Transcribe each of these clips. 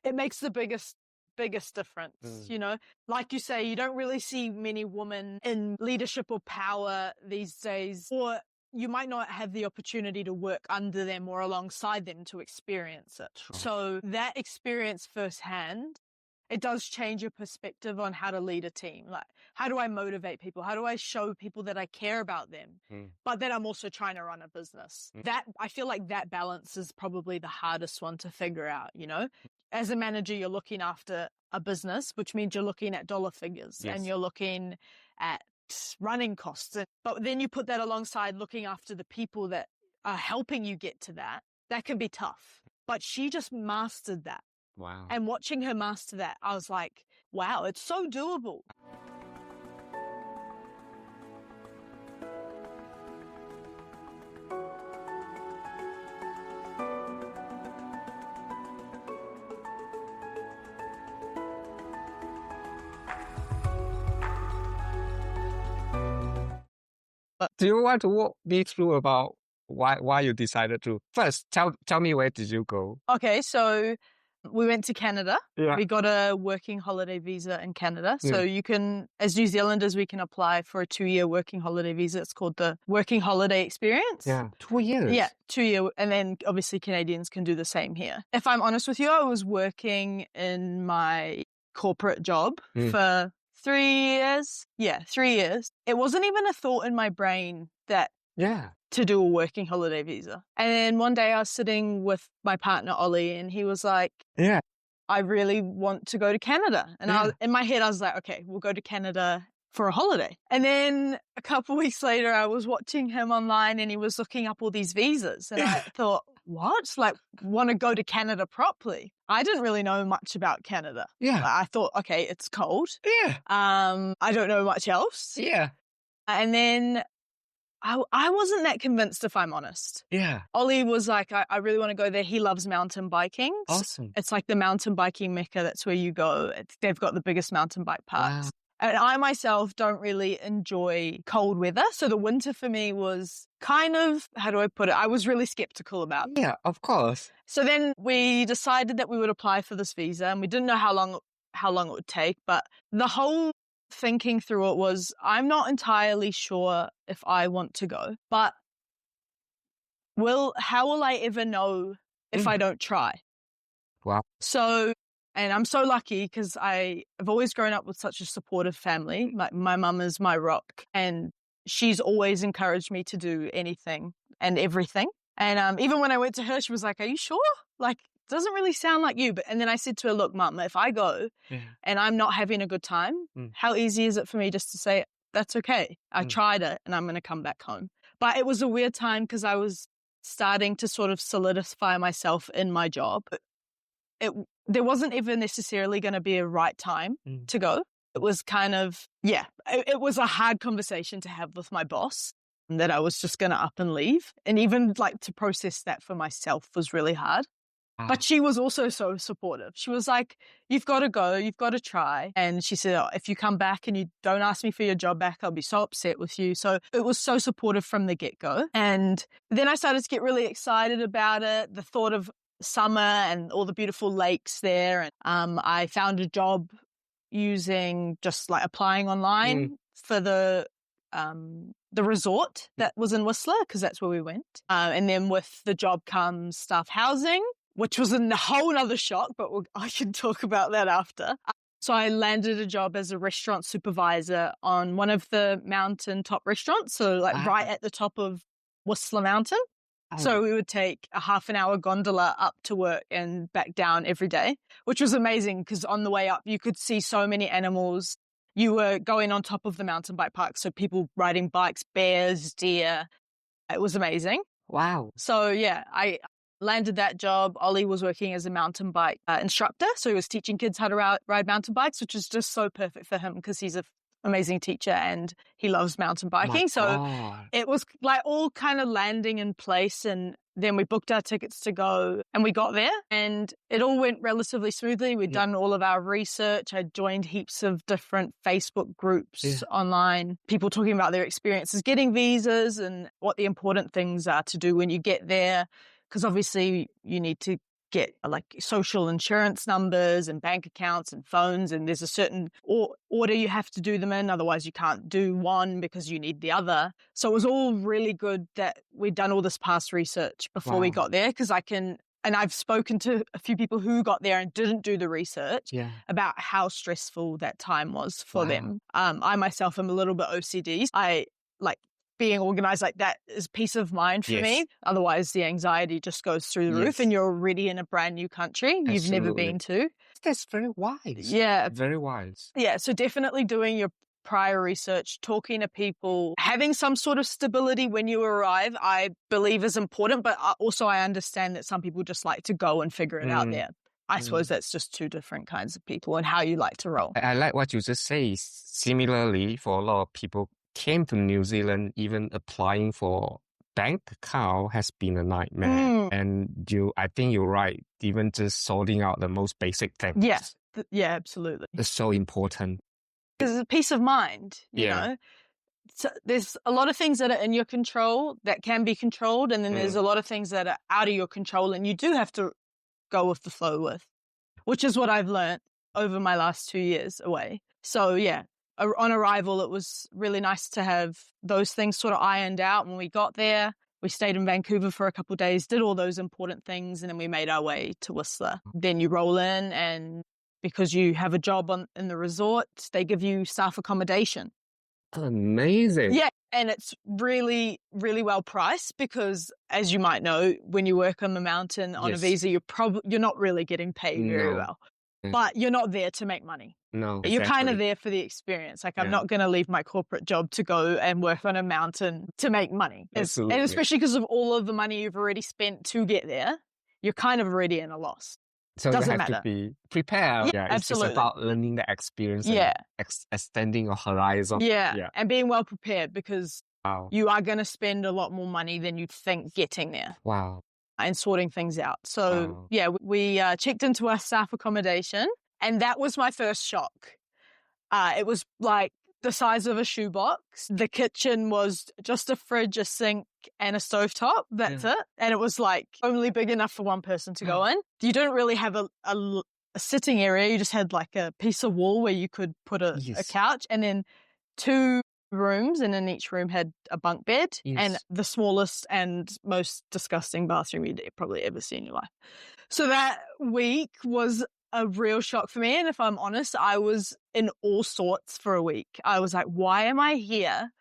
it makes the biggest difference, you know? Like you say, you don't really see many women in leadership or power these days, or you might not have the opportunity to work under them or alongside them to experience it. Sure. So that experience firsthand, it does change your perspective on how to lead a team. Like, how do I motivate people? How do I show people that I care about them, but that I'm also trying to run a business? That, I feel like that balance is probably the hardest one to figure out, you know? As a manager, you're looking after a business, which means you're looking at dollar figures and you're looking at running costs. But then you put that alongside looking after the people that are helping you get to that. That can be tough. But she just mastered that. Wow. And watching her master that, I was like, wow, it's so doable. Do you want to walk me through about why you decided to? First, tell me, where did you go? Okay, so we went to Canada. Yeah. We got a working holiday visa in Canada. So you can, as New Zealanders, we can apply for a 2-year working holiday visa. It's called the Working Holiday Experience. Yeah, 2 years. Yeah, 2-year. And then obviously Canadians can do the same here. If I'm honest with you, I was working in my corporate job for 3 years. Yeah, 3 years. It wasn't even a thought in my brain that to do a working holiday visa. And then one day I was sitting with my partner, Ollie, and he was like, I really want to go to Canada. And in my head, I was like, okay, we'll go to Canada for a holiday. And then a couple of weeks later, I was watching him online and he was looking up all these visas. And I thought, what? Like, want to go to Canada properly? I didn't really know much about Canada. Yeah. I thought, okay, it's cold. Yeah. I don't know much else. Yeah. And then I wasn't that convinced, if I'm honest. Yeah. Ollie was like, I really want to go there. He loves mountain biking. Awesome. It's like the mountain biking mecca. That's where you go. They've got the biggest mountain bike parks. Wow. And I myself don't really enjoy cold weather. So the winter for me was kind of, how do I put it? I was really skeptical about it. Yeah, of course. So then we decided that we would apply for this visa, and we didn't know how long it would take. But the whole thinking through it was, I'm not entirely sure if I want to go, but how will I ever know if I don't try? Wow. So, and I'm so lucky because I've always grown up with such a supportive family. My mum is my rock, and she's always encouraged me to do anything and everything. And even when I went to her, she was like, are you sure? Like, doesn't really sound like you. And then I said to her, look, Mum, if I go and I'm not having a good time, how easy is it for me just to say, that's okay. I tried it and I'm going to come back home. But it was a weird time because I was starting to sort of solidify myself in my job. There wasn't even necessarily going to be a right time to go. It was kind of, it was a hard conversation to have with my boss, that I was just going to up and leave. And even like to process that for myself was really hard. But she was also so supportive. She was like, you've got to go, you've got to try. And she said, if you come back and you don't ask me for your job back, I'll be so upset with you. So it was so supportive from the get-go. And then I started to get really excited about it, the thought of summer and all the beautiful lakes there. And I found a job using just like applying online for the resort that was in Whistler, because that's where we went. And then with the job comes staff housing, which was a whole nother shock, but I can talk about that after. So I landed a job as a restaurant supervisor on one of the mountain top restaurants. So like right at the top of Whistler Mountain. So we would take a half an hour gondola up to work and back down every day, which was amazing because on the way up, you could see so many animals. You were going on top of the mountain bike park. So people riding bikes, bears, deer. It was amazing. Wow. So yeah, I landed that job. Ollie was working as a mountain bike instructor. So he was teaching kids how to ride mountain bikes, which is just so perfect for him because he's an amazing teacher and he loves mountain biking. It was like all kind of landing in place. And then we booked our tickets to go and we got there and it all went relatively smoothly. We'd done all of our research. I joined heaps of different Facebook groups online, people talking about their experiences getting visas and what the important things are to do when you get there. Because obviously you need to get like social insurance numbers and bank accounts and phones, and there's a certain order you have to do them in. Otherwise, you can't do one because you need the other. So it was all really good that we'd done all this past research before we got there, because and I've spoken to a few people who got there and didn't do the research about how stressful that time was for them. I myself am a little bit OCD. I like being organized like that is peace of mind for me. Otherwise, the anxiety just goes through the roof, and you're already in a brand new country you've never been to. That's very wise. Yeah. Very wise. Yeah. So definitely doing your prior research, talking to people, having some sort of stability when you arrive, I believe is important. But also I understand that some people just like to go and figure it out there. I suppose that's just two different kinds of people and how you like to roll. I like what you just say. Similarly, for a lot of people came to New Zealand, even applying for bank account has been a nightmare. And I think you're right. Even just sorting out the most basic things. Yeah, absolutely. It's so important. Because it's peace of mind, you know. So there's a lot of things that are in your control that can be controlled, and then there's a lot of things that are out of your control and you do have to go with the flow with, which is what I've learned over my last 2 years away. So yeah, on arrival, it was really nice to have those things sort of ironed out. When we got there, we stayed in Vancouver for a couple of days, did all those important things, and then we made our way to Whistler. Then you roll in, and because you have a job in the resort, they give you staff accommodation. Amazing. Yeah, and it's really, really well priced because, as you might know, when you work on the mountain on a visa, you're not really getting paid very well. But you're not there to make money. No, you're kind of there for the experience. Like, I'm not going to leave my corporate job to go and work on a mountain to make money. Absolutely. And especially because of all of the money you've already spent to get there, you're kind of already in a loss. So Doesn't you have matter. to be prepared. Yeah, It's absolutely. just about learning the experience and extending your horizon. Yeah, and being well prepared because you are going to spend a lot more money than you'd think getting there. Wow. And sorting things out. So yeah, we checked into our staff accommodation, and that was my first shock. It was like the size of a shoebox. The kitchen was just a fridge, a sink, and a stovetop. That's it. And it was like only big enough for one person to go in. You didn't really have a sitting area. You just had like a piece of wall where you could put a couch, and then 2 rooms, and in each room had a bunk bed and the smallest and most disgusting bathroom you'd probably ever see in your life. So that week was a real shock for me. And if I'm honest, I was in all sorts for a week. I was like, why am I here?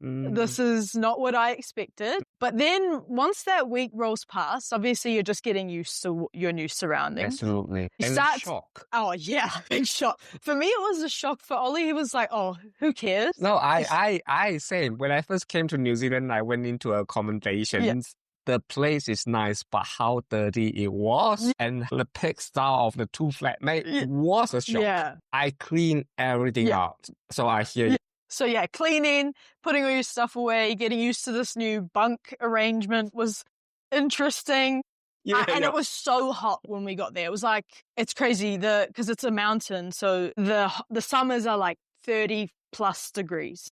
This is not what I expected. But then once that week rolls past, obviously you're just getting used to your new surroundings. Absolutely. And a shock. Oh, yeah, big shock. For me, it was a shock. For Ollie, he was like, oh, who cares? No, I same. When I first came to New Zealand, I went into accommodations. The place is nice, but how dirty it was and the pigsty of the 2 flatmates was a shock. I cleaned everything out. So I hear you. So yeah, cleaning, putting all your stuff away, getting used to this new bunk arrangement was interesting. And it was so hot when we got there. It was like, it's crazy because it's a mountain. So the summers are like 30 plus degrees.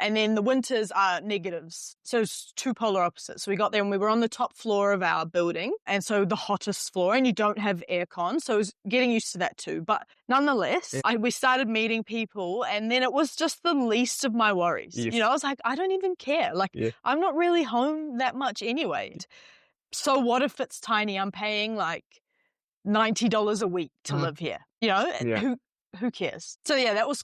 And then the winters are negatives. So it's 2 polar opposites. So we got there and we were on the top floor of our building. And so the hottest floor, and you don't have aircon. So I was getting used to that too. But nonetheless, we started meeting people, and then it was just the least of my worries. You know, I was like, I don't even care. Like, I'm not really home that much anyway. So what if it's tiny? I'm paying like $90 a week to live here. You know, who cares? So yeah, that was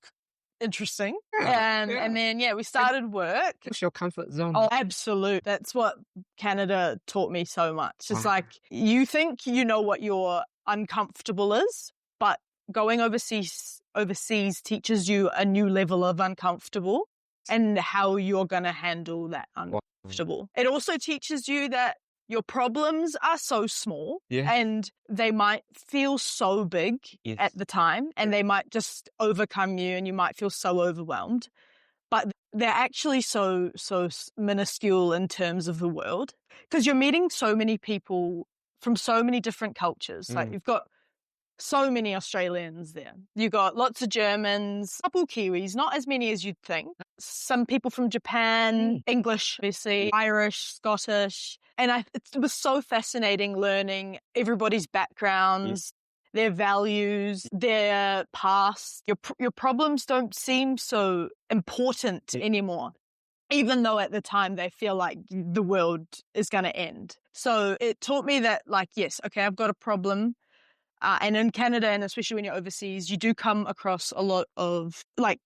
interesting. And then, we started work. What's your comfort zone? Oh, absolute. That's what Canada taught me so much. It's like, you think you know what your uncomfortable is, but going overseas teaches you a new level of uncomfortable and how you're going to handle that uncomfortable. It also teaches you that your problems are so small and they might feel so big at the time, and they might just overcome you and you might feel so overwhelmed. But they're actually so minuscule in terms of the world, because you're meeting so many people from so many different cultures. Like, you've got so many Australians there. You got lots of Germans, a couple Kiwis, not as many as you'd think. Some people from Japan, English, obviously, Irish, Scottish. And it was so fascinating learning everybody's backgrounds, their values, their past. Your problems don't seem so important anymore, even though at the time they feel like the world is going to end. So it taught me that, like, yes, okay, I've got a problem. And in Canada, and especially when you're overseas, you do come across a lot of like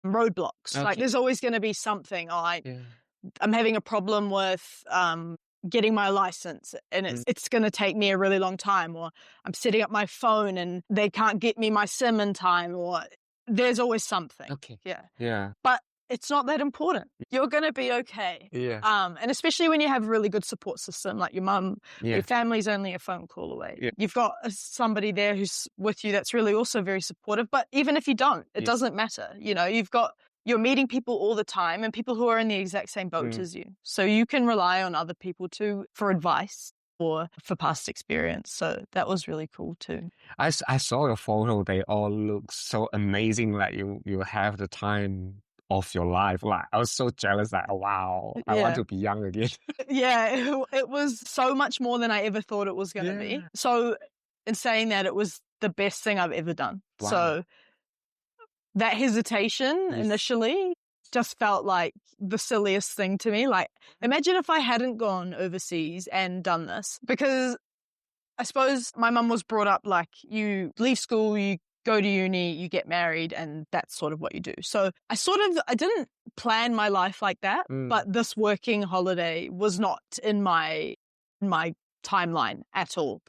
roadblocks. Okay. Like there's always going to be something. I'm having a problem with getting my license, and it's going to take me a really long time, or I'm setting up my phone and they can't get me my SIM in time, or there's always something. Okay. Yeah. But it's not that important. You're going to be okay. Yeah. And especially when you have a really good support system, like your mum, your family's only a phone call away. Yeah. You've got somebody there who's with you that's really also very supportive. But even if you don't, it doesn't matter. You know, you're meeting people all the time and people who are in the exact same boat as you. So you can rely on other people too for advice or for past experience. So that was really cool too. I saw your photo. They all look so amazing. Like you have the time of your life. Like I was so jealous. Like, wow, I want to be young again. It was so much more than I ever thought it was going to be. So in saying that, it was the best thing I've ever done. Wow. So that hesitation initially just felt like the silliest thing to me. Like, imagine if I hadn't gone overseas and done this, because I suppose my mum was brought up like, you leave school, you go to uni, you get married, and that's sort of what you do. So I didn't plan my life like that, but this working holiday was not in my timeline at all.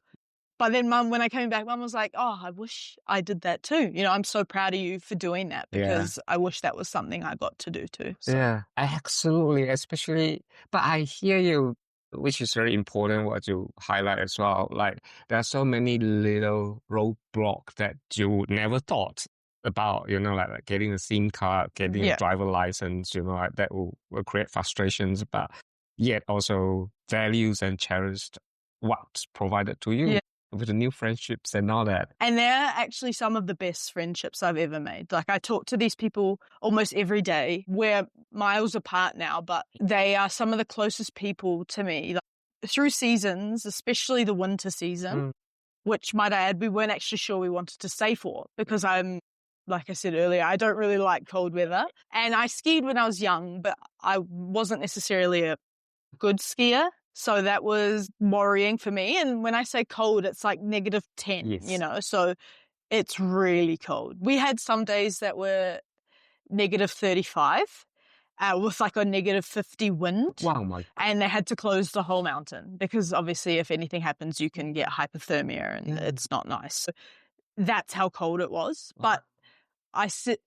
But then when I came back, Mum was like, oh, I wish I did that too. You know, I'm so proud of you for doing that, because I wish that was something I got to do too. So. Yeah, absolutely. Especially, but I hear you, which is very important what you highlight as well. Like there are so many little roadblocks that you never thought about, you know, like getting a SIM card, getting a driver license, you know, like that will create frustrations, but yet also values and cherished what's provided to you. Yeah. With the new friendships and all that. And they're actually some of the best friendships I've ever made. Like I talk to these people almost every day. We're miles apart now, but they are some of the closest people to me. Like, through seasons, especially the winter season, which might I add, we weren't actually sure we wanted to stay for, because like I said earlier, I don't really like cold weather. And I skied when I was young, but I wasn't necessarily a good skier. So that was worrying for me. And when I say cold, it's like -10, you know, so it's really cold. We had some days that were -35 with like a -50 wind. Wow, my. And they had to close the whole mountain, because obviously if anything happens, you can get hypothermia and it's not nice. So that's how cold it was. Wow. But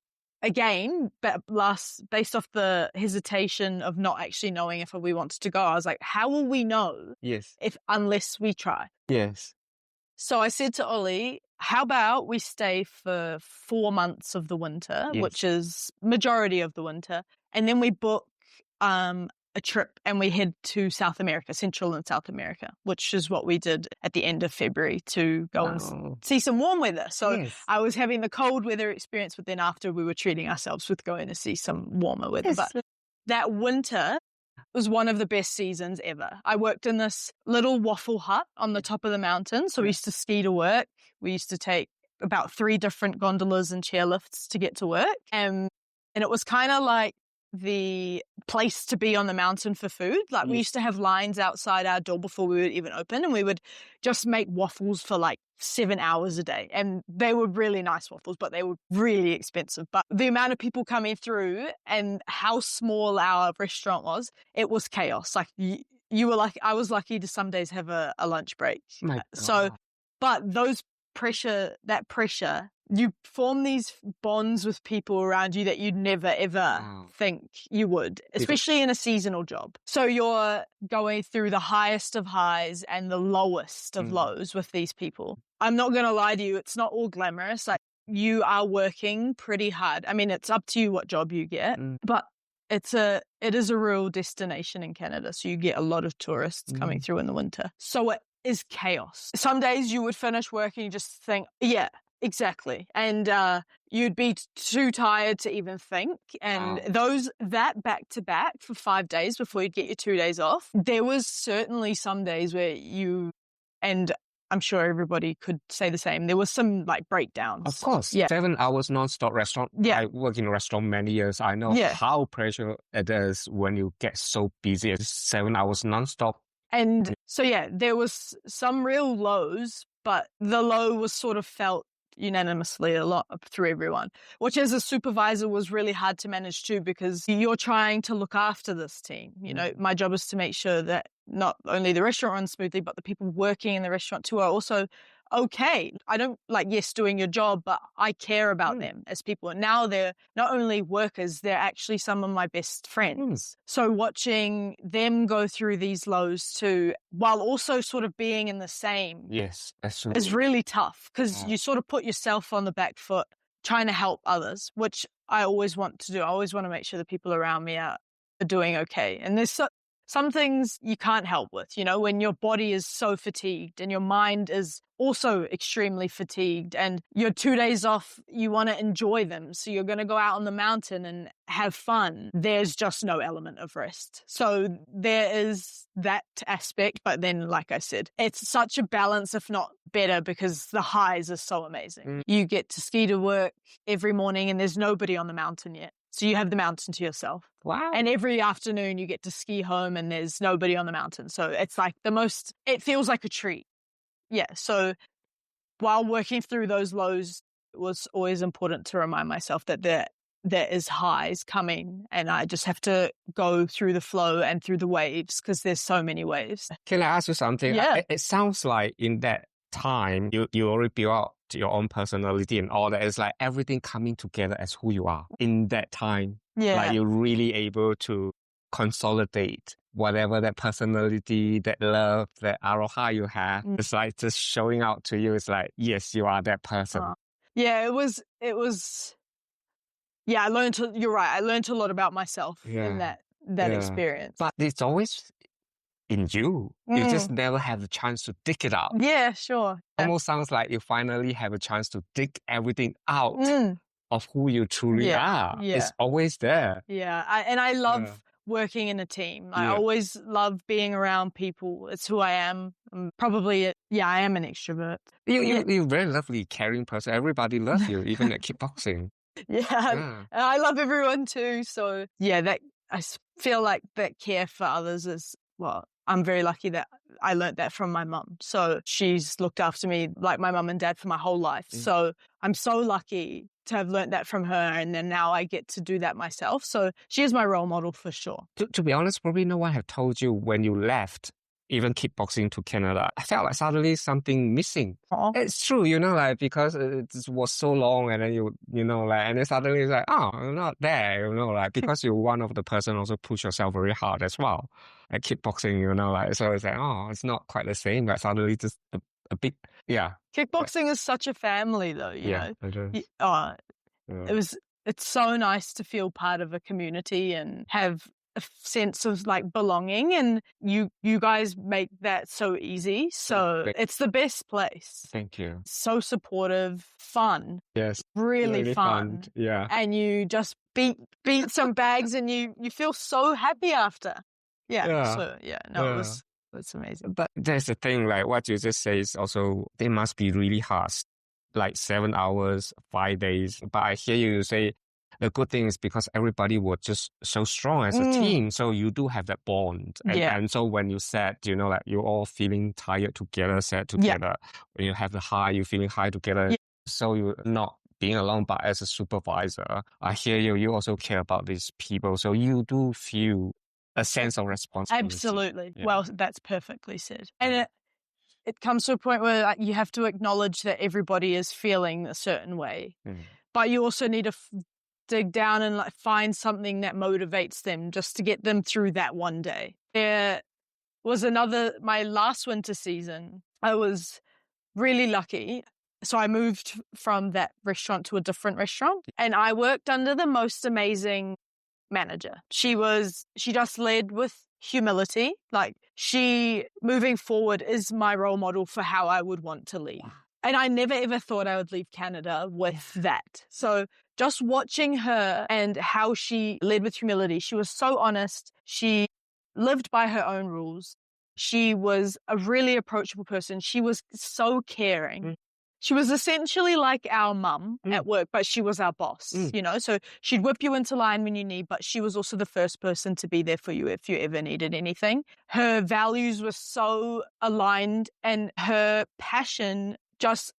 again, based off the hesitation of not actually knowing if we wanted to go, I was like, how will we know unless we try? Yes. So I said to Ollie, how about we stay for 4 months of the winter, which is majority of the winter, and then we book a trip and we head to South America, Central and South America, which is what we did at the end of February to go and see some warm weather. So I was having the cold weather experience, but then after we were treating ourselves with going to see some warmer weather. But that winter was one of the best seasons ever. I worked in this little waffle hut on the top of the mountain. So we used to ski to work. We used to take about 3 different gondolas and chairlifts to get to work. And it was kind of like the place to be on the mountain for food. Like we used to have lines outside our door before we would even open, and we would just make waffles for like 7 hours a day. And they were really nice waffles, but they were really expensive. But the amount of people coming through and how small our restaurant was, it was chaos. Like you were like, I was lucky to some days have a lunch break. So, but that pressure, you form these bonds with people around you that you'd never, ever think you would, especially in a seasonal job. So you're going through the highest of highs and the lowest of lows with these people. I'm not going to lie to you. It's not all glamorous. Like you are working pretty hard. I mean, it's up to you what job you get, but it is a real destination in Canada. So you get a lot of tourists coming through in the winter. So is chaos. Some days you would finish work and you just think, yeah, exactly. And you'd be too tired to even think. And that back to back for 5 days before you'd get your 2 days off, there was certainly some days where and I'm sure everybody could say the same, there was some like breakdowns. Of course. Yeah. 7 hours non-stop restaurant. Yeah. I work in a restaurant many years. I know how pressure it is when you get so busy. It's 7 hours non-stop. And so, yeah, there was some real lows, but the low was sort of felt unanimously a lot through everyone, which as a supervisor was really hard to manage too, because you're trying to look after this team. You know, my job is to make sure that not only the restaurant runs smoothly, but the people working in the restaurant too are also okay. I don't yes, doing your job, but I care about them as people. And now they're not only workers, they're actually some of my best friends. So watching them go through these lows too, while also sort of being in the same, yes, that's true, is really tough, because you sort of put yourself on the back foot trying to help others, which I always want to do. I always want to make sure the people around me are doing okay. And there's some things you can't help with, when your body is so fatigued and your mind is also extremely fatigued and your 2 days off, you want to enjoy them. So you're going to go out on the mountain and have fun. There's just no element of rest. So there is that aspect. But then, like I said, it's such a balance, if not better, because the highs are so amazing. You get to ski to work every morning and there's nobody on the mountain yet. So you have the mountain to yourself. Wow. And every afternoon you get to ski home and there's nobody on the mountain. So it's like it feels like a treat. Yeah. So while working through those lows, it was always important to remind myself that there is highs coming and I just have to go through the flow and through the waves, because there's so many waves. Can I ask you something? Yeah. It sounds like in that time, you already built out your own personality and all that. It's like everything coming together as who you are in that time. Yeah. Like you're really able to consolidate whatever that personality, that love, that aroha you have. It's like just showing out to you. It's like, yes, you are that person. Yeah, it was, yeah, you're right. I learned a lot about myself in that experience. But it's always in you. You just never have the chance to dig it out. Yeah, sure. Almost sounds like you finally have a chance to dig everything out of who you truly are. Yeah. It's always there. Yeah, I love working in a team. I always love being around people. It's who I am. I am an extrovert. You're a very lovely, caring person. Everybody loves you, even at kickboxing. Yeah. I love everyone too. So I feel like that care for others is, I'm very lucky that I learned that from my mum. So she's looked after me like my mum and dad for my whole life. So I'm so lucky to have learned that from her, and then now I get to do that myself. So she is my role model for sure. To be honest, probably no one have told you when you left even kickboxing to Canada. I felt like suddenly something missing. It's true, because it was so long, and then and then suddenly it's like, oh, I'm not there, because you're one of the person also push yourself very hard as well at kickboxing, so it's like, oh, it's not quite the same, but suddenly just a bit, Kickboxing is such a family though, you know. It is. It's so nice to feel part of a community and have a sense of like belonging, and you guys make that so easy. So it's the best place. Thank you. So supportive, fun. Yes. Really fun. Yeah. And you just beat some bags and you feel so happy after. Yeah. So it's amazing. But there's the thing, like what you just say is also, they must be really hard, like 7 hours, 5 days. But I hear you say the good thing is because everybody was just so strong as a team. So you do have that bond. And so when you said, like you're all feeling tired together, sad together, when you have the high, you're feeling high together. So you're not being alone, but as a supervisor, I hear you also care about these people. So you do feel a sense of responsibility. Absolutely. Yeah. Well, that's perfectly said. And it comes to a point where you have to acknowledge that everybody is feeling a certain way. But you also need to dig down and find something that motivates them just to get them through that one day. There was my last winter season, I was really lucky. So I moved from that restaurant to a different restaurant, and I worked under the most amazing manager. She just led with humility. Like, she, moving forward, is my role model for how I would want to lead. Wow. And I never ever thought I would leave Canada with that. So just watching her and how she led with humility, she was so honest. She lived by her own rules. She was a really approachable person. She was so caring. She was essentially like our mum at work, but she was our boss, you know? So she'd whip you into line when you need, but she was also the first person to be there for you if you ever needed anything. Her values were so aligned, and her passion just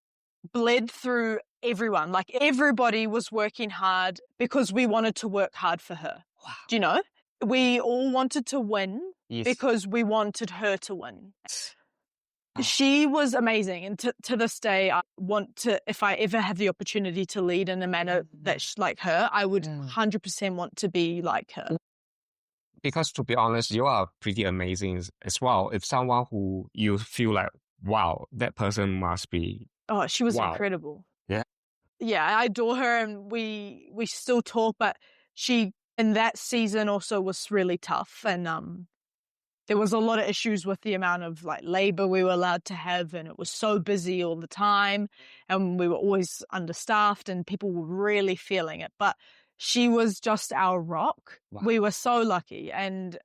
bled through everyone. Like, everybody was working hard because we wanted to work hard for her. Wow. Do you know? We all wanted to win Yes. because we wanted her to win. Wow. She was amazing. And to this day, I want to, if I ever have the opportunity to lead in a manner that's like her, I would 100% want to be like her. Because to be honest, you are pretty amazing as well. If someone who you feel like, wow, that person must be. Oh, she was Wow. incredible. Yeah. Yeah, I adore her, and we still talk, but she, in that season, also was really tough. And there was a lot of issues with the amount of like labor we were allowed to have, and it was so busy all the time, and we were always understaffed, and people were really feeling it. But she was just our rock. Wow. We were so lucky, and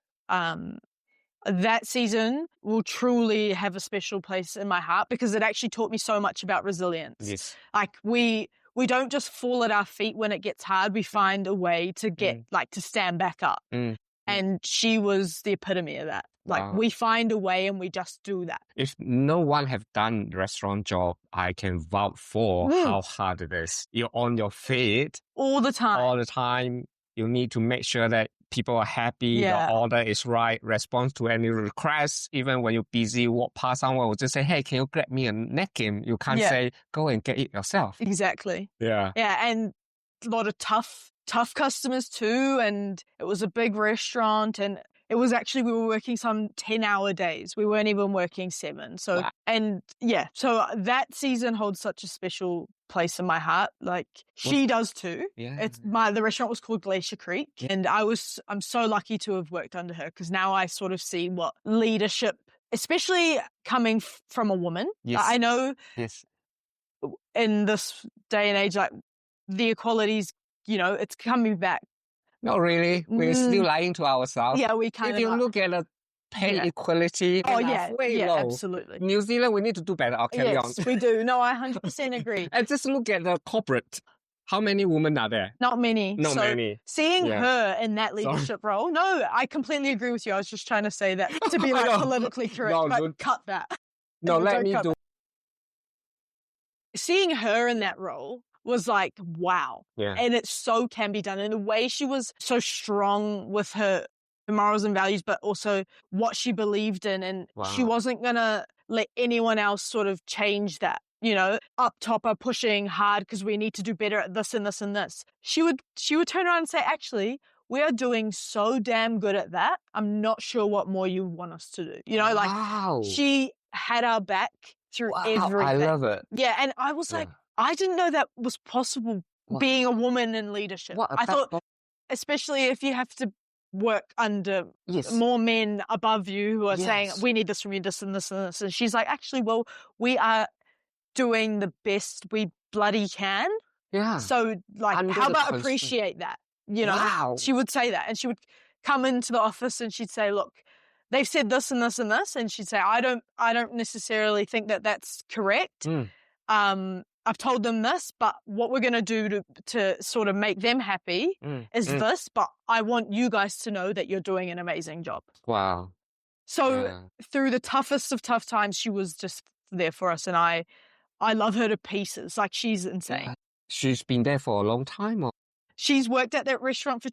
that season will truly have a special place in my heart because it actually taught me so much about resilience. Yes. Like, we don't just fall at our feet when it gets hard. We find a way to get like to stand back up. And she was the epitome of that. Like, Wow. we find a way and we just do that. If no one have done restaurant job, I can vouch for how hard it is. You're on your feet all the time. All the time. You need to make sure that people are happy, the order is right, response to any requests. Even when you're busy, walk past someone will just say, hey, can you grab me a napkin? You can't say, go and get it yourself. Exactly. Yeah. Yeah, and a lot of tough customers too, and it was a big restaurant, and it was actually, we were working some 10-hour days. We weren't even working 7. So, wow. And yeah, so that season holds such a special place in my heart. Like, she does too. Yeah. The restaurant was called Glacier Creek, and I'm so lucky to have worked under her, because now I sort of see what leadership, especially coming from a woman. Yes. I know in this day and age, like, the equalities, you know, it's coming back. Not really. We're still lying to ourselves. Yeah, we kind If you look at the pay equality, way low. Absolutely. New Zealand, we need to do better. I'll carry on. Yes, we do. No, I 100% agree. And just look at the corporate. How many women are there? Not many. Not many. Seeing her in that leadership role, no, I completely agree with you. I was just trying to say that to be like politically correct, but cut that. No, let me do. Seeing her in that role was like, wow. Yeah. And it so can be done. And the way she was so strong with her morals and values, but also what she believed in. And she wasn't going to let anyone else sort of change that. You know, up top are pushing hard because we need to do better at this and this and this. She would turn around and say, actually, we are doing so damn good at that. I'm not sure what more you want us to do. You know, like, she had our back through everything. I love it. Yeah. And I was like, I didn't know that was possible, being a woman in leadership. I thought, especially if you have to work under more men above you who are saying, we need this from you, this and this and this. And she's like, actually, well, we are doing the best we bloody can. Yeah. So, like, how about appreciate that? You know, she would say that, and she would come into the office and she'd say, look, they've said this and this and this. And she'd say, I don't necessarily think that that's correct. I've told them this, but what we're going to do to sort of make them happy is this, but I want you guys to know that you're doing an amazing job. Wow. So through the toughest of tough times, she was just there for us, and I love her to pieces. Like, she's insane. Yeah. She's been there for a long time? Or? She's worked at that restaurant for,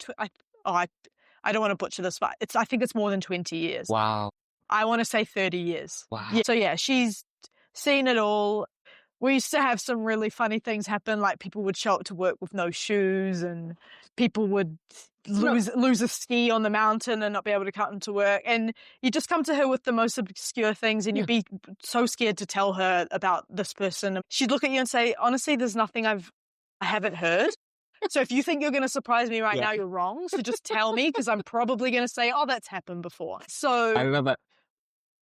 I don't want to butcher this, but I think it's more than 20 years. Wow. I want to say 30 years. Wow. Yeah. So yeah, she's seen it all. We used to have some really funny things happen, like people would show up to work with no shoes, and people would lose a ski on the mountain and not be able to come to work. And you just come to her with the most obscure things, and you'd be so scared to tell her about this person. She'd look at you and say, honestly, there's nothing I haven't heard. So if you think you're going to surprise me right Yeah. now, you're wrong. So just tell me, because I'm probably going to say, oh, that's happened before. So I love it.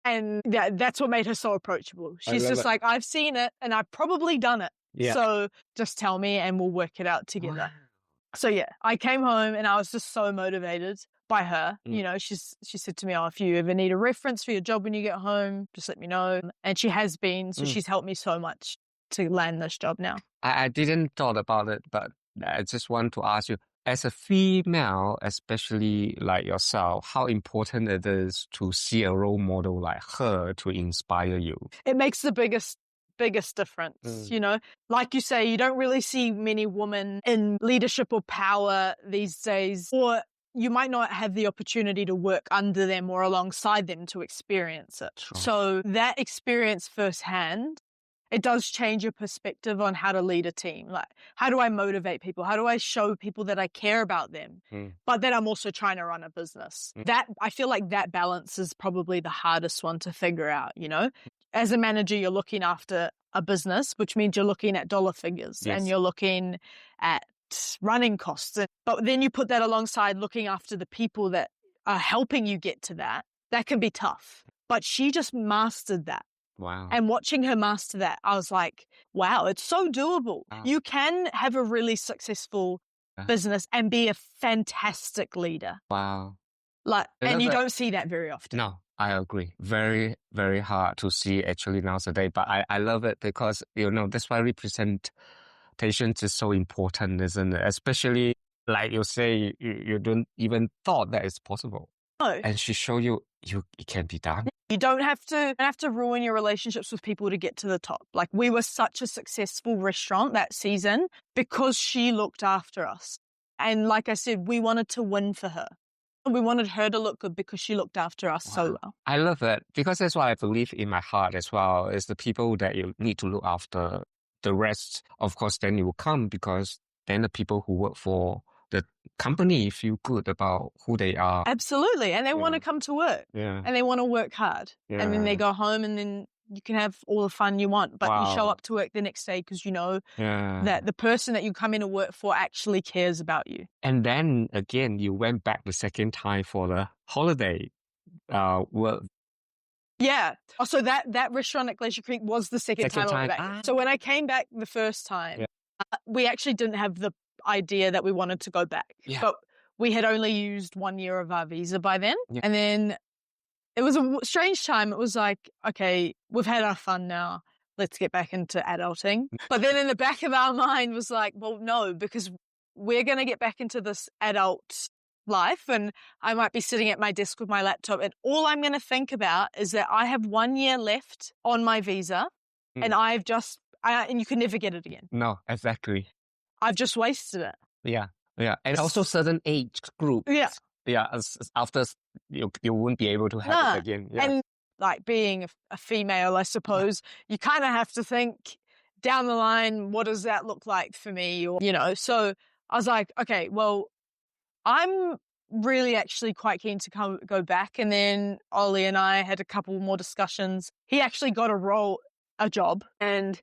and that's what made her so approachable. She's love just it. like, I've seen it and I've probably done it. Yeah. So just tell me and we'll work it out together. Wow. So yeah, I came home and I was just so motivated by her. Mm. You know, she said to me, oh, if you ever need a reference for your job when you get home, just let me know. And she has been. So she's helped me so much to land this job now. I didn't thought about it, but I just want to ask you, as a female, especially like yourself, how important it is to see a role model like her to inspire you. It makes the biggest difference. You know, like you say, you don't really see many women in leadership or power these days, or you might not have the opportunity to work under them or alongside them to experience it. Sure. So that experience firsthand, it does change your perspective on how to lead a team. Like, how do I motivate people? How do I show people that I care about them, but that I'm also trying to run a business? That, I feel like that balance is probably the hardest one to figure out, you know? As a manager, you're looking after a business, which means you're looking at dollar figures and you're looking at running costs. But then you put that alongside looking after the people that are helping you get to that. That can be tough. But she just mastered that. Wow. And watching her master that, I was like, wow, it's so doable. Wow. You can have a really successful business and be a fantastic leader. Wow. And you don't see that very often. No, I agree. Very, very hard to see actually nowadays. But I love it because, you know, that's why representation is so important, isn't it? Especially, like you say, you don't even thought that it's possible. No. And she showed you it can be done. You don't have to ruin your relationships with people to get to the top. Like, we were such a successful restaurant that season because she looked after us. And like I said, we wanted to win for her. We wanted her to look good because she looked after us so well. I love it because that's what I believe in my heart as well, is the people that you need to look after. The rest, of course, then you will come because then the people who work for the company feel good about who they are. Absolutely. And they want to come to work. Yeah. And they want to work hard. Yeah. And then they go home and then you can have all the fun you want. But you show up to work the next day because you know that the person that you come in to work for actually cares about you. And then again, you went back the second time for the holiday work. Yeah. Oh, so that restaurant at Glacier Creek was the second time I went back. So when I came back the first time, we actually didn't have the idea that we wanted to go back. Yeah. But we had only used 1 year of our visa by then. Yeah. And then it was a strange time. It was like, okay, we've had our fun now. Let's get back into adulting. But then in the back of our mind was like, well, no, because we're going to get back into this adult life and I might be sitting at my desk with my laptop and all I'm going to think about is that I have 1 year left on my visa and and you can never get it again. No, exactly. I've just wasted it. Yeah. Yeah. And also certain age group. Yeah. Yeah. After you won't be able to have it again. Yeah. And like being a female, I suppose, you kind of have to think down the line, what does that look like for me? Or, you know, so I was like, okay, well, I'm really actually quite keen to go back. And then Ollie and I had a couple more discussions. He actually got a job, and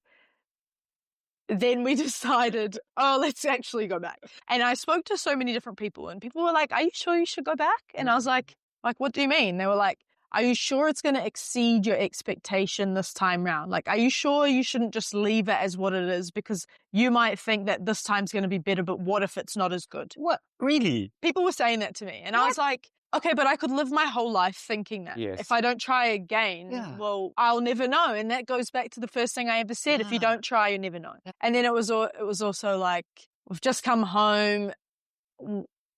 then we decided, let's actually go back. And I spoke to so many different people and people were like, are you sure you should go back? And I was like, what do you mean? They were like, are you sure it's going to exceed your expectation this time round? Like, are you sure you shouldn't just leave it as what it is? Because you might think that this time's going to be better, but what if it's not as good? What? Really? People were saying that to me. And I was like, okay, but I could live my whole life thinking that. Yes. If I don't try again, well, I'll never know. And that goes back to the first thing I ever said. If you don't try, you never know. And then it was also like, we've just come home.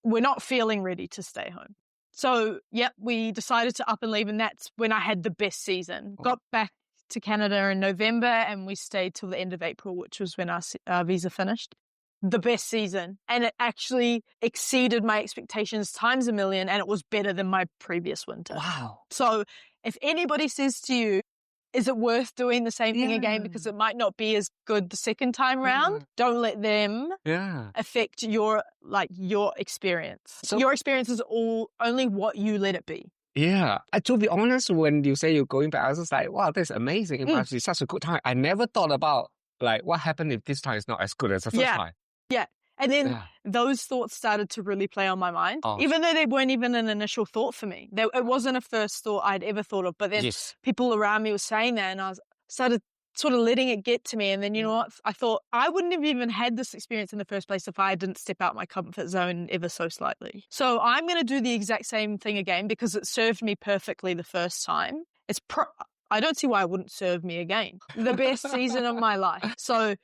We're not feeling ready to stay home. So, we decided to up and leave. And that's when I had the best season. Got back to Canada in November and we stayed till the end of April, which was when our visa finished. The best season. And it actually exceeded my expectations times a million, and it was better than my previous winter. Wow. So if anybody says to you, is it worth doing the same thing again because it might not be as good the second time round? Don't let them affect your experience. So, your experience is only what you let it be. Yeah. To be honest, when you say you're going back, I was just like, wow, that's amazing. It must be such a good time. I never thought about like what happened if this time is not as good as the first time. Yeah. And then those thoughts started to really play on my mind, even though they weren't even an initial thought for me. It wasn't a first thought I'd ever thought of, but then people around me were saying that, and I started sort of letting it get to me. And then, you know what? I thought I wouldn't have even had this experience in the first place if I didn't step out my comfort zone ever so slightly. So I'm going to do the exact same thing again because it served me perfectly the first time. I don't see why it wouldn't serve me again. The best season of my life. So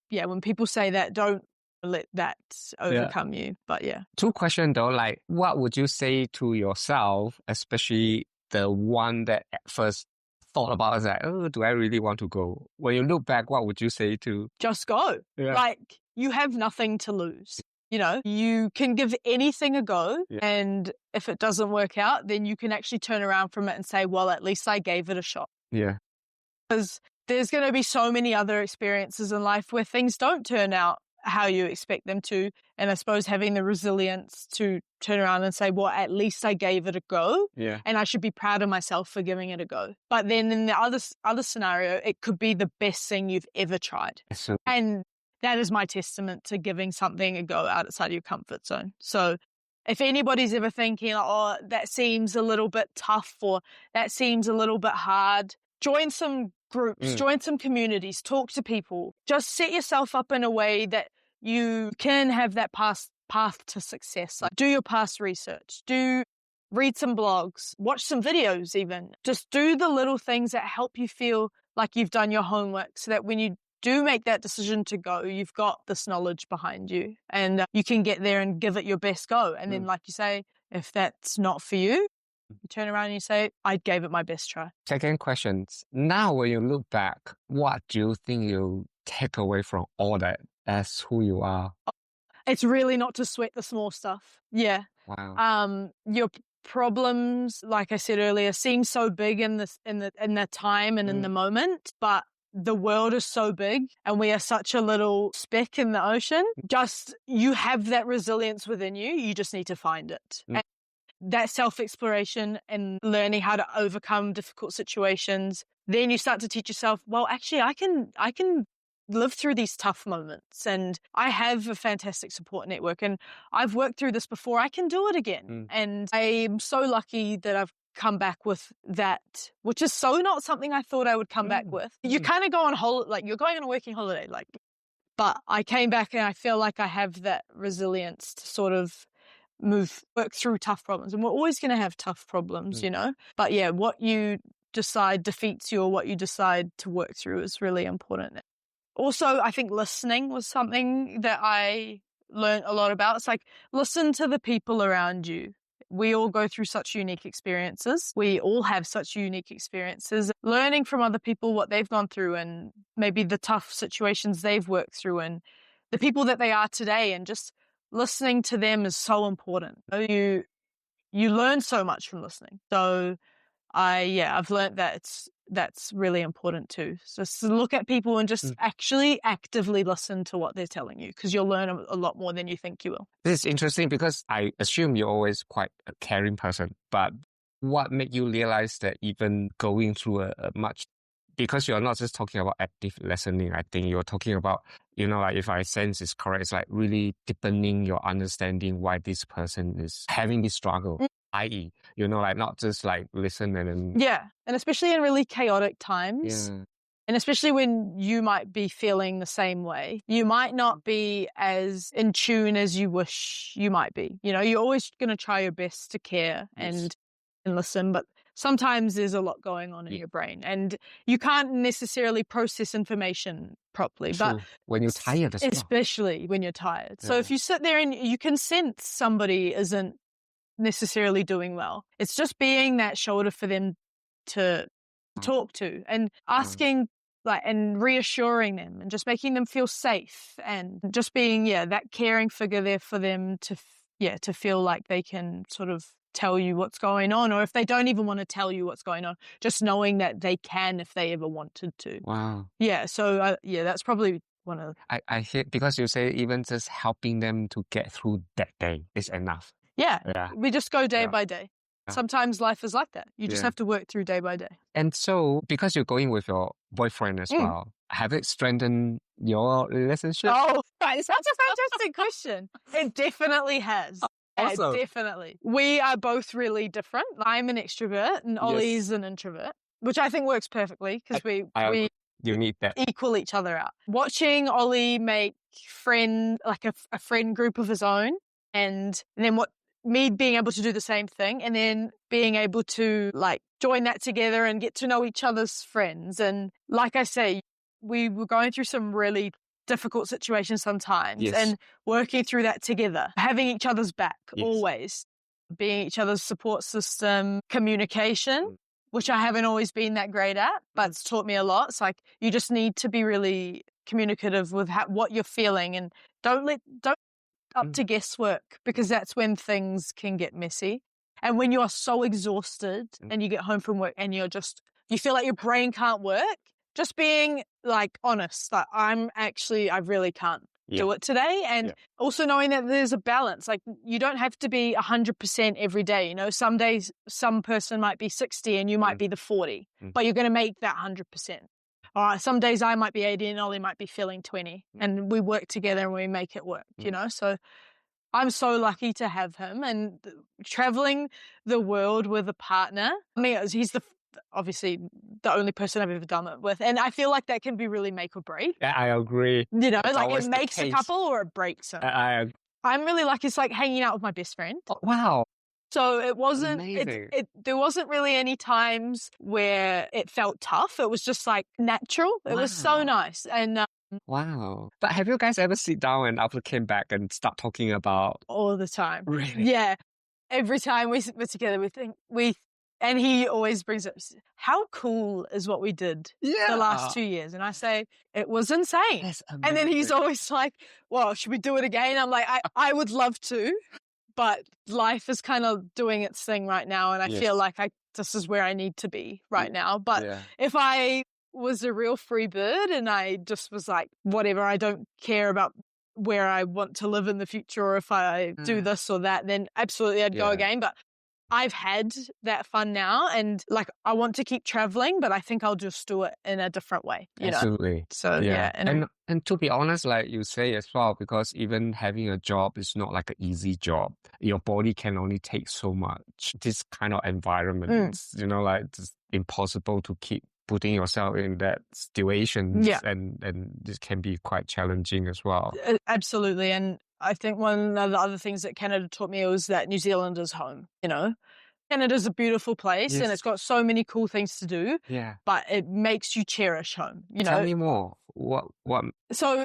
yeah, when people say that, don't let that overcome you. But yeah. 2 questions though, like what would you say to yourself, especially the one that at first thought about is like, oh, do I really want to go? When you look back, what would you say to? Just go. Like, you have nothing to lose. You know, you can give anything a go, and if it doesn't work out, then you can actually turn around from it and say, well, at least I gave it a shot. Yeah. Because there's going to be so many other experiences in life where things don't turn out how you expect them to. And I suppose having the resilience to turn around and say, well, at least I gave it a go. Yeah. And I should be proud of myself for giving it a go. But then in the other scenario, it could be the best thing you've ever tried. And that is my testament to giving something a go outside of your comfort zone. So if anybody's ever thinking, oh, that seems a little bit tough or that seems a little bit hard, join some groups, join some communities, talk to people. Just set yourself up in a way that you can have that path to success. Like, do your past research, read some blogs, watch some videos even. Just do the little things that help you feel like you've done your homework so that when you do make that decision to go, you've got this knowledge behind you and you can get there and give it your best go. And then, like you say, if that's not for you, you turn around and you say, I gave it my best try. Second question. Now, when you look back, what do you think you take away from all that as who you are? It's really not to sweat the small stuff. Yeah. Wow. Your problems, like I said earlier, seem so big in the time and in the moment, but the world is so big and we are such a little speck in the ocean. Just, you have that resilience within you. You just need to find it. And that self-exploration and learning how to overcome difficult situations, then you start to teach yourself, well, actually, I can live through these tough moments, and I have a fantastic support network, and I've worked through this before. I can do it again. And I'm so lucky that I've come back with that, which is so not something I thought I would come back with. You kind of go on holiday, like you're going on a working holiday, but I came back and I feel like I have that resilience to sort of work through tough problems. And we're always going to have tough problems, you know, but yeah, what you decide defeats you or what you decide to work through is really important. Also, I think listening was something that I learned a lot about. It's like, listen to the people around you. We all go through such unique experiences. We all have such unique experiences. Learning from other people what they've gone through and maybe the tough situations they've worked through and the people that they are today, and just listening to them is so important. You learn so much from listening. So I've learned that that's really important too. So just look at people and just actually actively listen to what they're telling you, because you'll learn a lot more than you think you will. This is interesting because I assume you're always quite a caring person, but what made you realize that even going through a much, because you're not just talking about active listening, I think you're talking about, you know, like if I sense is correct, it's like really deepening your understanding why this person is having this struggle. I.e., you know, like not just like listen and then... Yeah, and especially in really chaotic times. Yeah. And especially when you might be feeling the same way. You might not be as in tune as you wish you might be. You know, you're always going to try your best to care and listen, but sometimes there's a lot going on in your brain and you can't necessarily process information properly. True. But when you're tired as well. Especially when you're tired. Yeah. So if you sit there and you can sense somebody isn't necessarily doing well, it's just being that shoulder for them to talk to and asking and reassuring them and just making them feel safe and just being that caring figure there for them to feel like they can sort of tell you what's going on, or if they don't even want to tell you what's going on, just knowing that they can if they ever wanted to. Wow. Yeah, so that's probably one of I hear, because you say even just helping them to get through that day is enough. Yeah. We just go day by day. Sometimes life is like that. You just have to work through day by day. And so, because you're going with your boyfriend as well, have it strengthened your relationship? Oh, that's a fantastic question. It definitely has. Awesome. Definitely. We are both really different. I'm an extrovert and Ollie's an introvert, which I think works perfectly because we you need that. Equal each other out. Watching Ollie make a friend group of his own, and then me being able to do the same thing, and then being able to like join that together and get to know each other's friends. And like I say, we were going through some really difficult situations sometimes and working through that together, having each other's back always, being each other's support system, communication, which I haven't always been that great at, but it's taught me a lot. It's like you just need to be really communicative with what you're feeling, and don't up to guesswork, because that's when things can get messy. And when you are so exhausted and you get home from work and you feel like your brain can't work, just being like honest, like I really can't do it today. And also knowing that there's a balance. Like you don't have to be 100% every day. You know, some days, some person might be 60 and you might be the 40, but you're going to make that 100%. All right, some days I might be 80 and Ollie might be feeling 20, and we work together and we make it work, you know? So I'm so lucky to have him, and traveling the world with a partner. I mean, he's obviously the only person I've ever done it with. And I feel like that can be really make or break. Yeah, I agree. You know, like it makes a couple or it breaks them. I'm really lucky. It's like hanging out with my best friend. Oh, wow. So it wasn't, there wasn't really any times where it felt tough. It was just like natural. It was so nice. And wow. But have you guys ever sit down and after came back and start talking about? All the time. Really? Yeah. Every time we're together, and he always brings up, how cool is what we did the last 2 years? And I say, it was insane. That's amazing. And then he's always like, well, should we do it again? I'm like, I would love to, but life is kind of doing its thing right now. And I feel like this is where I need to be right now. But if I was a real free bird and I just was like, whatever, I don't care about where I want to live in the future, or if I do this or that, then absolutely I'd go again. But I've had that fun now, and like I want to keep traveling, but I think I'll just do it in a different way. You Absolutely. know? So and to be honest, like you say as well, because even having a job is not like an easy job. Your body can only take so much. This kind of environment, you know, like it's impossible to keep putting yourself in that situation. And this can be quite challenging as well. Absolutely. And I think one of the other things that Canada taught me was that New Zealand is home, you know. Canada's a beautiful place and it's got so many cool things to do. Yeah. But it makes you cherish home, you know. Tell me more. What? So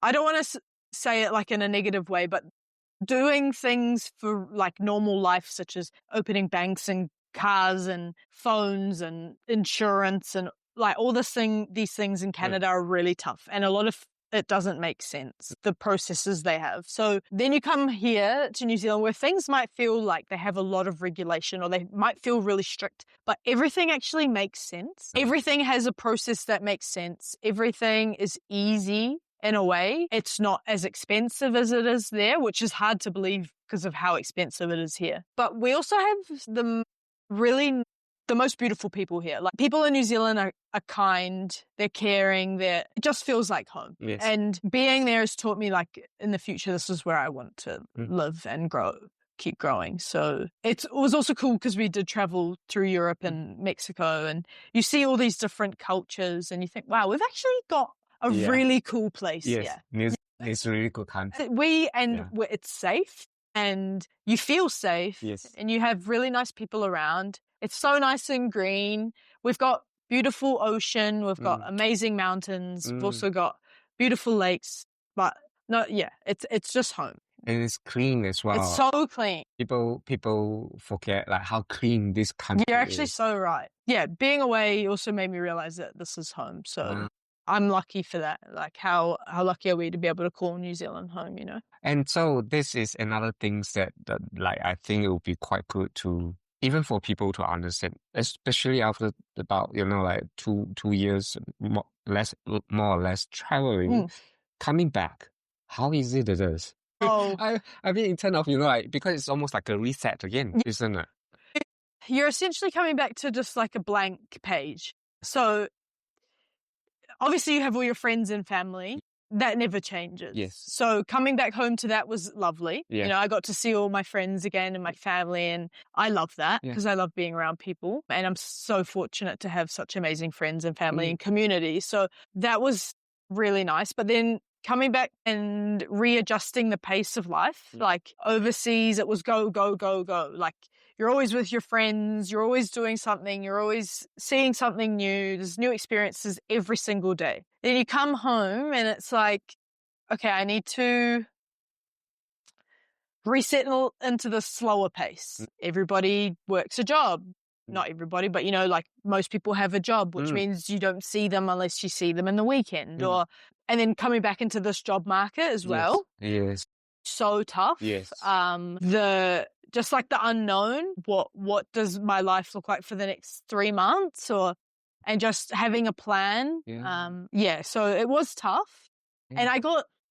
I don't want to say it like in a negative way, but doing things for like normal life, such as opening banks and cars and phones and insurance and like all these things in Canada are really tough. And a lot of it doesn't make sense, the processes they have. So then you come here to New Zealand where things might feel like they have a lot of regulation or they might feel really strict, but everything actually makes sense. Everything has a process that makes sense. Everything is easy in a way. It's not as expensive as it is there, which is hard to believe because of how expensive it is here. But we also have the most beautiful people here. Like people in New Zealand are kind, they're caring, it just feels like home. Yes. And being there has taught me like in the future, this is where I want to live and keep growing. So it was also cool because we did travel through Europe and Mexico, and you see all these different cultures and you think, wow, we've actually got a really cool place here. It's a really good country. It's safe and you feel safe and you have really nice people around. It's so nice and green. We've got beautiful ocean. We've got amazing mountains. We've also got beautiful lakes. But it's just home. And it's clean as well. It's so clean. People forget like how clean this country is. You're actually so right. Yeah, being away also made me realize that this is home. So I'm lucky for that. Like how lucky are we to be able to call New Zealand home, you know? And so this is another thing that like I think it would be quite good to even for people to understand, especially after about, you know, like two years more or less traveling, coming back, how easy it is. Oh, I mean, in terms of, like, because it's almost like a reset again, isn't it? you're essentially coming back to just like a blank page. So obviously you have all your friends and family. That never changes. Yes. So coming back home to that was lovely. Yeah. You know, I got to see all my friends again and my family, and I love that Yeah. because I love being around people. And I'm so fortunate to have such amazing friends and family and community. So that was really nice. But then coming back and readjusting the pace of life, like overseas, it was go, go, go, go. Like you're always with your friends, you're always doing something, you're always seeing something new, there's new experiences every single day. Then you come home and it's like, okay, I need to reset into the slower pace. Everybody works a job. Not everybody, but like most people have a job, which means you don't see them unless you see them in the weekend. And then coming back into this job market as well. Yes. So tough. Yes. Just like the unknown, what does my life look like for the next 3 months, and just having a plan. So it was tough. And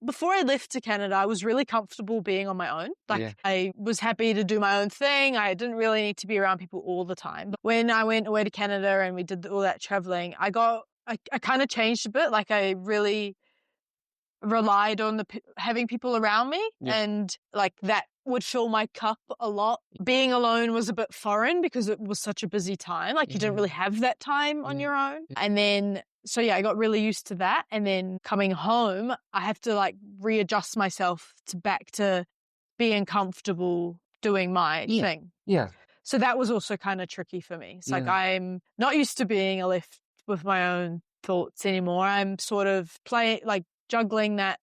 before I left to Canada, I was really comfortable being on my own. I was happy to do my own thing. I didn't really need to be around people all the time. But when I went away to Canada and we did all that traveling, I kind of changed a bit. Like I really relied on having people around me, and like that would fill my cup a lot. Being alone was a bit foreign because it was such a busy time. Like you didn't really have that time on your own. And then, so I got really used to that. And then coming home, I have to like readjust myself back to being comfortable doing my thing. Yeah. So that was also kind of tricky for me. It's like I'm not used to being left with my own thoughts anymore. I'm sort of juggling that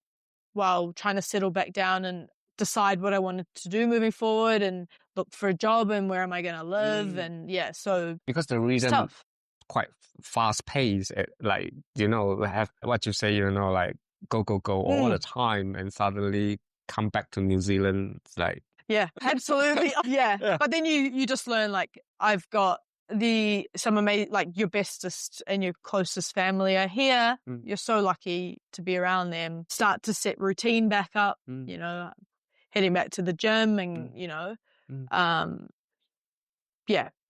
while trying to settle back down and decide what I wanted to do moving forward and look for a job and where am I going to live. And so because the reason quite fast paced, like, have what you say, like go all the time and suddenly come back to New Zealand. Like, yeah, absolutely. Yeah. But then you just learn, like, I've got some amazing, like your bestest and your closest family are here. You're so lucky to be around them. Start to set routine back up, heading back to the gym and,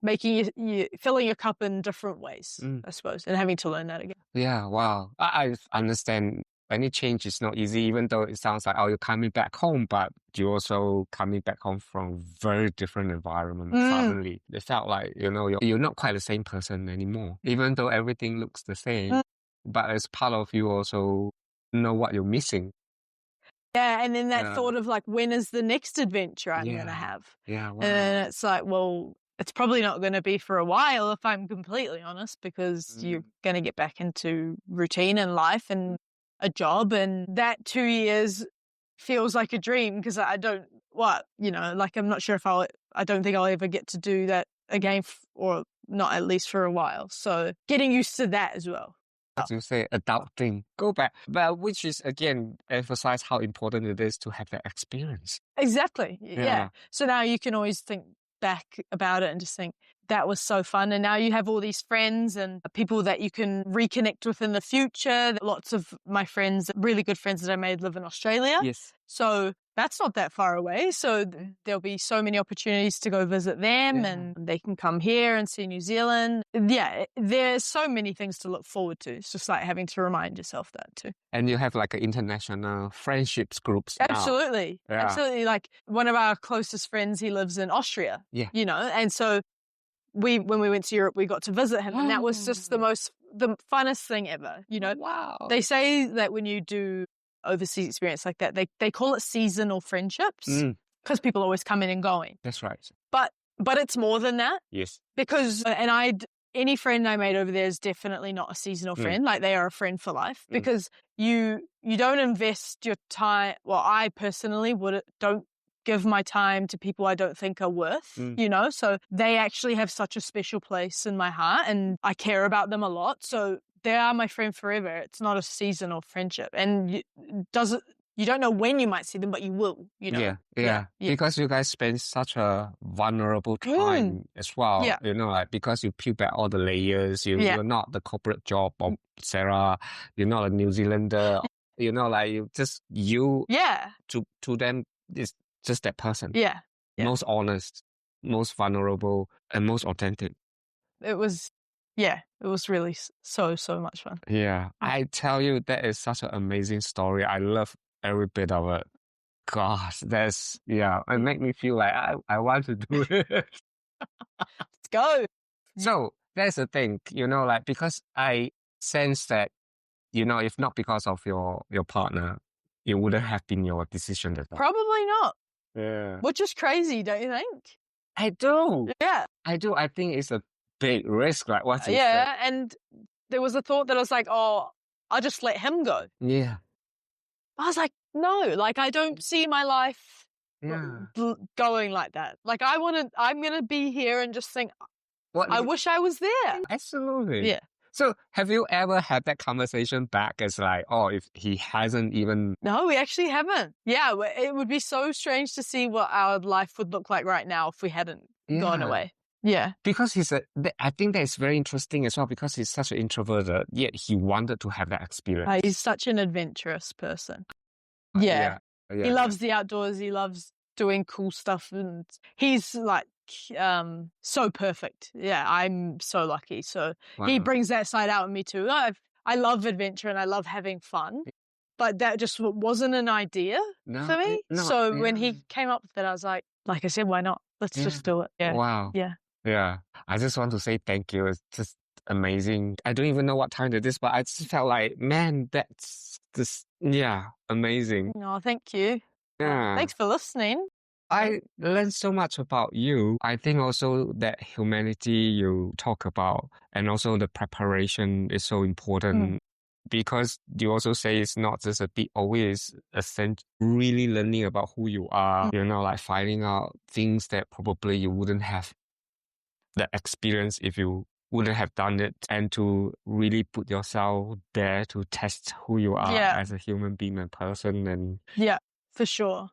making you filling your cup in different ways, I suppose, and having to learn that again. Yeah, wow. I understand. Any change is not easy, even though it sounds like, you're coming back home, but you're also coming back home from very different environment. Suddenly, it felt like, you're not quite the same person anymore, even though everything looks the same. But as part of you also know what you're missing. Yeah, and then that thought of like, when is the next adventure I'm going to have? Yeah, wow. And it's like, well, it's probably not going to be for a while, if I'm completely honest, because you're going to get back into routine and life and a job, and that 2 years feels like a dream because I'm not sure if I don't think I'll ever get to do that again, or not at least for a while. So getting used to that as well. As you say, adult dream, go back. But which is, again, emphasize how important it is to have that experience. Exactly. Yeah. So now you can always think back about it and just think, that was so fun. And now you have all these friends and people that you can reconnect with in the future. Lots of my friends, really good friends that I made, live in Australia. Yes. So that's not that far away. So there'll be so many opportunities to go visit them, and they can come here and see New Zealand. Yeah, there's so many things to look forward to. It's just like having to remind yourself that too. And you have like an international friendships groups Absolutely. Now. Yeah. Absolutely. Like one of our closest friends, he lives in Austria. Yeah. And so when we went to Europe, we got to visit him, and that was just the funnest thing ever. Wow. They say that when you do overseas experience like that, they call it seasonal friendships because people always come in and going. That's right. But it's more than that. Yes. Because any friend I made over there is definitely not a seasonal friend. Like they are a friend for life because you don't invest your time. Well, I personally don't give my time to people I don't think are worth, so they actually have such a special place in my heart and I care about them a lot. So they are my friend forever. It's not a seasonal friendship. And you don't know when you might see them, but you will, Yeah. Because you guys spend such a vulnerable time as well. Yeah. Like because you peel back all the layers, you're not the corporate job of Sarah, you're not a New Zealander. You know, like you Yeah. to them is just that person. Yeah. Yeah. Most honest, most vulnerable, and most authentic. It was, yeah, it was really so much fun. Yeah. I tell you, that is such an amazing story. I love every bit of it. Gosh, it make me feel like I want to do it. Let's go. So that's the thing, you know, like, because I sense that, you know, if not because of your partner, it wouldn't have been your decision at all. Probably not. Yeah. Which is crazy, don't you think? I do. Yeah. I do. I think it's a big risk, like what you said. Yeah. And there was a thought that I was like, oh, I'll just let him go. Yeah. I was like, no, like I don't see my life Yeah. going like that. Like I'm going to be here and just think, What I wish I was there. Absolutely. Yeah. So have you ever had that conversation back as like, oh, if he hasn't even... No, we actually haven't. Yeah, it would be so strange to see what our life would look like right now if we hadn't gone away. Yeah. Because I think that is very interesting as well, because he's such an introverted, yet he wanted to have that experience. He's such an adventurous person. Yeah. He loves the outdoors. He loves doing cool stuff. And he's like, so perfect. Yeah, I'm so lucky. So he brings that side out in me too. I love adventure and I love having fun, but that just wasn't an idea for me. So when he came up with it, I was like I said, why not? Let's just do it. Yeah. Wow. Yeah. Yeah. I just want to say thank you. It's just amazing. I don't even know what time it is, but I just felt like, man, that's just, amazing. Oh, thank you. Yeah. Thanks for listening. I learned so much about you. I think also that humanity you talk about, and also the preparation is so important, because you also say it's not just a bit, always really learning about who you are, you know, like finding out things that probably you wouldn't have the experience if you wouldn't have done it, and to really put yourself there to test who you are as a human being and person. And yeah, for sure.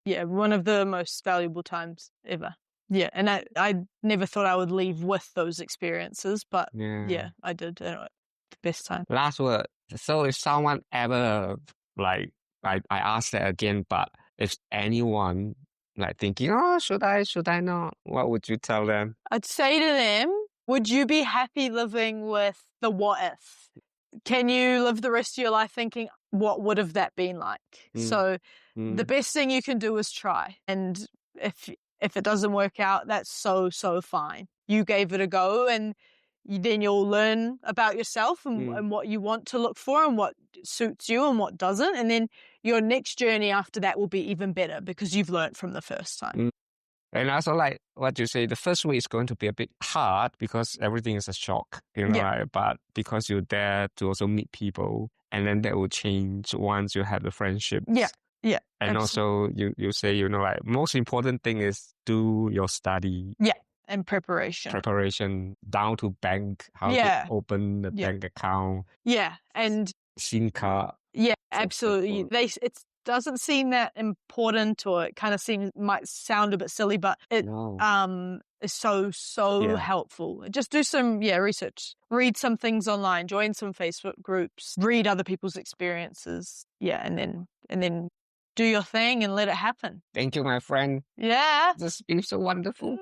Yeah, one of the most valuable times ever. Yeah, and I never thought I would leave with those experiences, but yeah I did. The best time. Last word. So if someone ever, like, I ask that again, but if anyone like thinking, oh, should I not? What would you tell them? I'd say to them, would you be happy living with the what if? Can you live the rest of your life thinking, what would have that been like? So the best thing you can do is try. And if it doesn't work out, that's so fine. You gave it a go, and then you'll learn about yourself and what you want to look for and what suits you and what doesn't. And then your next journey after that will be even better because you've learned from the first time. And also, like what you say, the first week is going to be a bit hard because everything is a shock, you know, right? But because you're there to also meet people, and then that will change once you have the friendships. Yeah. And absolutely. Also, you say, you know, like most important thing is do your study. Yeah. And preparation. Preparation down to bank, how to open the bank account. Yeah. And SIM card. Yeah, absolutely. It doesn't seem that important, or it kind of might sound a bit silly, but it is so helpful. Just do some research, read some things online, join some Facebook groups, read other people's experiences, and then do your thing and let it happen. Thank you, my friend. Yeah, This has been so wonderful.